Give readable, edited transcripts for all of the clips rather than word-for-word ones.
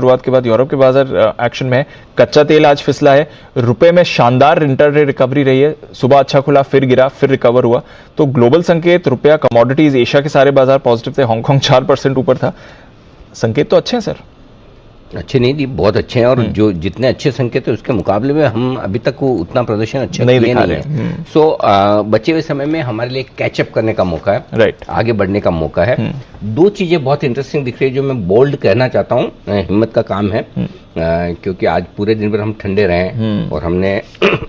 शुरुआत के बाद यूरोप के बाजार एक्शन में है। कच्चा तेल आज फिसला है, रुपए में शानदार इंटरडे रिकवरी रही है, सुबह अच्छा खुला फिर गिरा फिर रिकवर हुआ। तो ग्लोबल संकेत, रुपया, कमोडिटीज, एशिया के सारे बाजार पॉजिटिव थे, हांगकांग 4% ऊपर था। संकेत तो अच्छे हैं सर। अच्छे नहीं दी, बहुत अच्छे हैं। और जो जितने अच्छे संकेत है उसके मुकाबले में हम अभी तक वो उतना प्रदर्शन अच्छा नहीं किए दिखा नहीं रहे। है। सो बचे हुए समय में हमारे लिए कैचअप करने का मौका है, राइट, आगे बढ़ने का मौका है। दो चीजें बहुत इंटरेस्टिंग दिख रही है जो मैं बोल्ड कहना चाहता हूँ, हिम्मत का काम है। क्योंकि आज पूरे दिन भर हम ठंडे रहे और हमने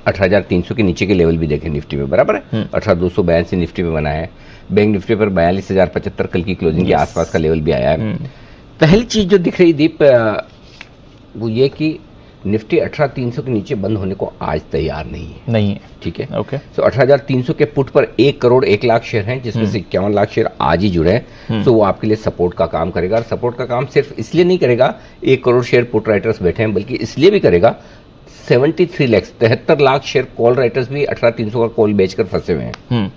18,300 के नीचे के लेवल भी देखे निफ्टी में, बराबर है। 18,282 निफ्टी में बना है। बैंक निफ्टी पर 42,075 कल की क्लोजिंग के आसपास का लेवल भी आया है। पहली चीज जो दिख रही दीप वो ये कि निफ्टी 18,300 के नीचे बंद होने को आज तैयार नहीं है। ठीक है, ओके। सो 18,300 के पुट पर 1 करोड़ 1 लाख शेयर हैं, जिसमें से 51 लाख शेयर आज ही जुड़े हैं। सो वो आपके लिए सपोर्ट का काम करेगा। और सपोर्ट का काम सिर्फ इसलिए नहीं करेगा 1 करोड़ शेयर पुट राइटर्स बैठे हैं, बल्कि इसलिए भी करेगा 73 लाख शेयर कॉल राइटर्स भी 18,300 का कॉल बेचकर फंसे हुए हैं।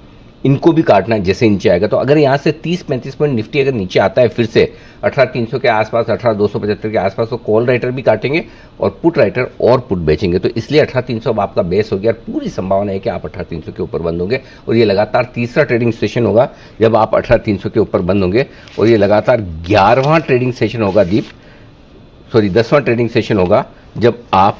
इनको भी काटना है जैसे नीचे आएगा। तो अगर यहाँ से 30-35 पॉइंट निफ्टी अगर नीचे आता है फिर से 18,300 के आसपास, 18,275 के आसपास, तो कॉल राइटर भी काटेंगे और पुट राइटर और पुट बेचेंगे। तो इसलिए 18,300 अब आपका बेस हो गया। और पूरी संभावना है कि आप 18,300 के ऊपर बंद होंगे। और ये लगातार तीसरा ट्रेडिंग सेशन होगा जब आप 18,300 के ऊपर बंद होंगे। और ये लगातार 11वां ट्रेडिंग सेशन होगा 10वां ट्रेडिंग सेशन होगा जब आप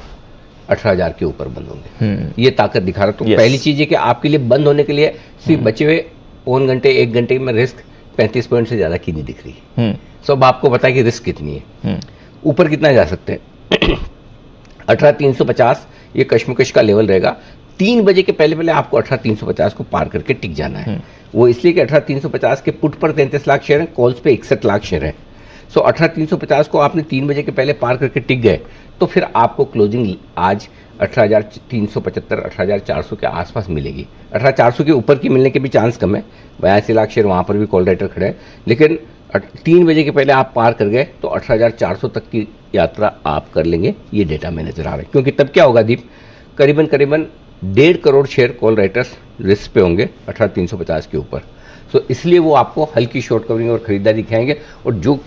18,000 के ऊपर बंद होंगे। ये ताकत दिखा रहा। तो पहली चीज है कि आपके लिए बंद होने के लिए सिर्फ बचे हुए पौन घंटे 1 घंटे में रिस्क 35 पॉइंट से ज्यादा की नहीं दिख रही। सब आपको पता है कि रिस्क कितनी है, ऊपर कितना जा सकते हैं। 18,350 ये कश्मकश का लेवल रहेगा। 3 बजे के पहले आपको 18,350 को पार करके टिक जाना है। वो इसलिए कि 18,350 के पुट पर 33 लाख शेयर हैं, कॉल्स पे 61 लाख शेयर है। सो 18,350 को आपने 3 बजे के पहले पार करके टिक गए तो फिर आपको क्लोजिंग आज 18,375 18,400 के आसपास मिलेगी। 18,400 के ऊपर की मिलने के भी चांस कम है। 82 लाख शेयर वहां पर भी कॉल राइटर खड़े हैं। लेकिन 3 बजे के पहले आप पार कर गए तो 18,400 तक की यात्रा आप कर लेंगे। ये डेटा में नजर आ रहा है। क्योंकि तब क्या होगा दीप, करीबन 1.5 crore share call writers risk पे होंगे 18,350 के ऊपर। सो इसलिए वो आपको हल्की शॉर्ट कवरिंग और खरीदारी दिखाएंगे। और जो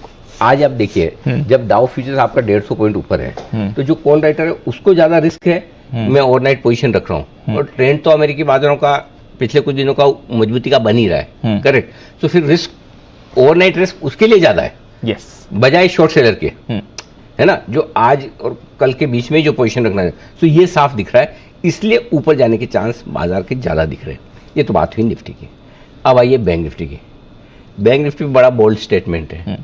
आज आप देखिए जब डाउ फ्यूचर्स आपका 150 पॉइंट ऊपर है तो जो कॉल राइटर है उसको ज्यादा रिस्क है। मैं ओवरनाइट पोजीशन रख रहा हूं और ट्रेंड तो अमेरिकी बाजारों का पिछले कुछ दिनों का मजबूती का बन ही रहा है, करेक्ट। तो फिर रिस्क, ओवरनाइट रिस्क उसके लिए ज्यादा है बजाय शॉर्ट सेलर के, है ना, जो आज और कल के बीच में जो पोजीशन रखना है। तो ये साफ दिख रहा है, इसलिए ऊपर जाने के चांस बाजार के ज्यादा दिख रहे हैं। ये तो बात हुई निफ्टी की। अब आइए बैंक निफ्टी की। बैंक निफ्टी बड़ा बोल्ड स्टेटमेंट है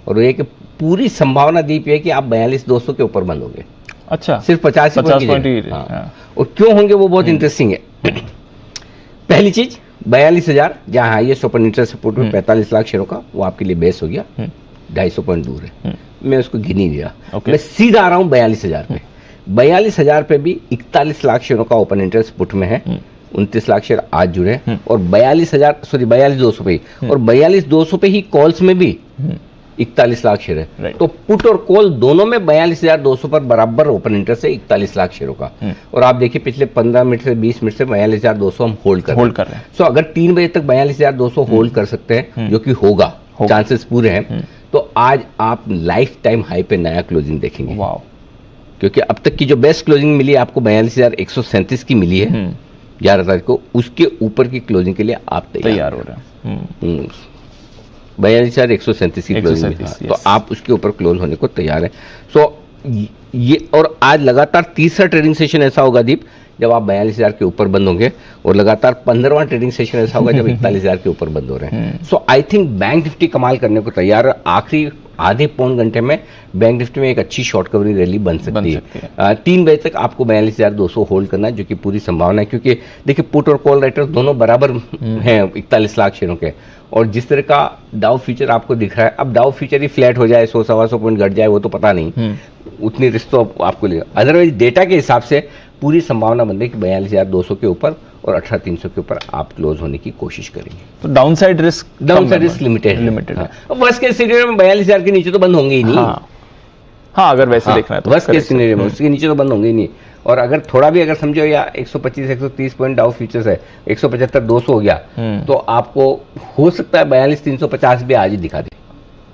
और ये कि पूरी संभावना दीप है कि आप 42,200 के ऊपर बंद होंगे। अच्छा, सिर्फ 50 पॉइंट ही। और क्यों होंगे वो बहुत इंटरेस्टिंग है। पहली चीज 42,000 जहां हाईएस्ट ओपन इंटरेस्ट सपोर्ट में 45 लाख शेयरों का, वो आपके लिए बेस हो गया। 250 पॉइंट दूर है, मैं उसको गिन ही दिया। मैं सीधा आ रहा हूं 42,000 पे। 42,000 पे भी 41 लाख शेयरों का ओपन इंटरेस्ट पुट में है। 29 लाख शेयर आज जुड़े और 42,200 पे ही, और 42,200 पे ही कॉल्स में भी 41 लाख शेयर है। तो पुट और कॉल दोनों में 42,200 पर बराबर ओपन इंटरेस्ट है 41 लाख शेयरों का। और आप देखिए पिछले 15 मिनट से 20 मिनट से 42,200 हम होल्ड कर रहे हैं। सो अगर 3 बजे तक 42,200 होल्ड कर सकते हैं, जो कि होगा, चांसेस पूरे हैं, तो आज आप लाइफ टाइम हाई पे नया क्लोजिंग देखेंगे। क्योंकि अब तक की जो बेस्ट क्लोजिंग मिली आपको 42,137 की मिली है 11 तारीख को। उसके ऊपर की क्लोजिंग के लिए आप तैयार हो रहे हैं। 42,137 की क्लोजिंग, तो आप उसके ऊपर क्लोज होने को तैयार है। सो ये, और आज लगातार तीसरा ट्रेडिंग सेशन ऐसा होगा दीप जब आप 42,000 के ऊपर बंद होंगे, और लगातार 15वां ट्रेडिंग सेशन ऐसा होगा जब 41,000 के ऊपर बंद हो रहे हैं। सो आई थिंक बैंक निफ्टी कमाल करने को तैयार है। आखिरी आधे पौन घंटे में बैंक निफ्टी में एक अच्छी शॉर्ट कवरिंग रैली बन सकती है। 3 बजे तक आपको 42,200 होल्ड करना है, जो कि पूरी संभावना है। क्योंकि देखिए पुट और कॉल राइटर्स दोनों बराबर हैं 41 लाख शेयरों के। और जिस तरह का डाउ फ्यूचर आपको दिख रहा है, अब डाउ फ्यूचर ही फ्लैट हो जाए, 100-125 पॉइंट घट जाए, वो तो पता नहीं, उतनी रिस्क तो आपको लेगा। अदरवाइज डेटा के हिसाब से पूरी संभावना बन रही है कि 42,200 के ऊपर और 18,300 के ऊपर आप क्लोज होने की कोशिश करेंगे। तो डाउनसाइड रिस्क लिमिटेड है। वर्स्ट केस सिनेरियो में 42,000 के नीचे तो बंद होंगे ही नहीं। हाँ, अगर वैसे देखना है तो वर्स्ट केस सिनेरियो में उसके नीचे तो बंद होंगे ही नहीं। और अगर थोड़ा भी अगर समझो या 125-130 पॉइंट डाउ फ्यूचर्स है, 175-200 हो गया, तो आपको हो सकता है 42,350 भी आज ही दिखा दे।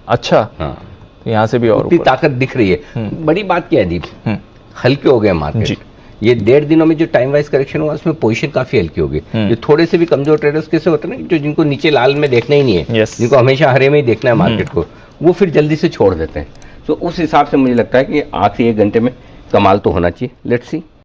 अच्छा, हाँ, तो यहाँ से भी और उतनी ऊपर। ताकत दिख रही है। बड़ी बात क्या है दीप, हम्म, हल्के हो गए जी। मार्केट। ये 1.5 दिनों में जो टाइम वाइज करेक्शन हुआ उसमें पोजीशन काफी हल्की होगी। जो थोड़े से भी कमजोर ट्रेडर्स कैसे होते हैं ना, जो जिनको नीचे लाल में देखना ही नहीं है, Yes. जिनको हमेशा हरे में ही देखना है मार्केट को, वो फिर जल्दी से छोड़ देते हैं। तो उस हिसाब से मुझे लगता है कि आखिरी 1 घंटे में कमाल तो होना चाहिए। Let's see.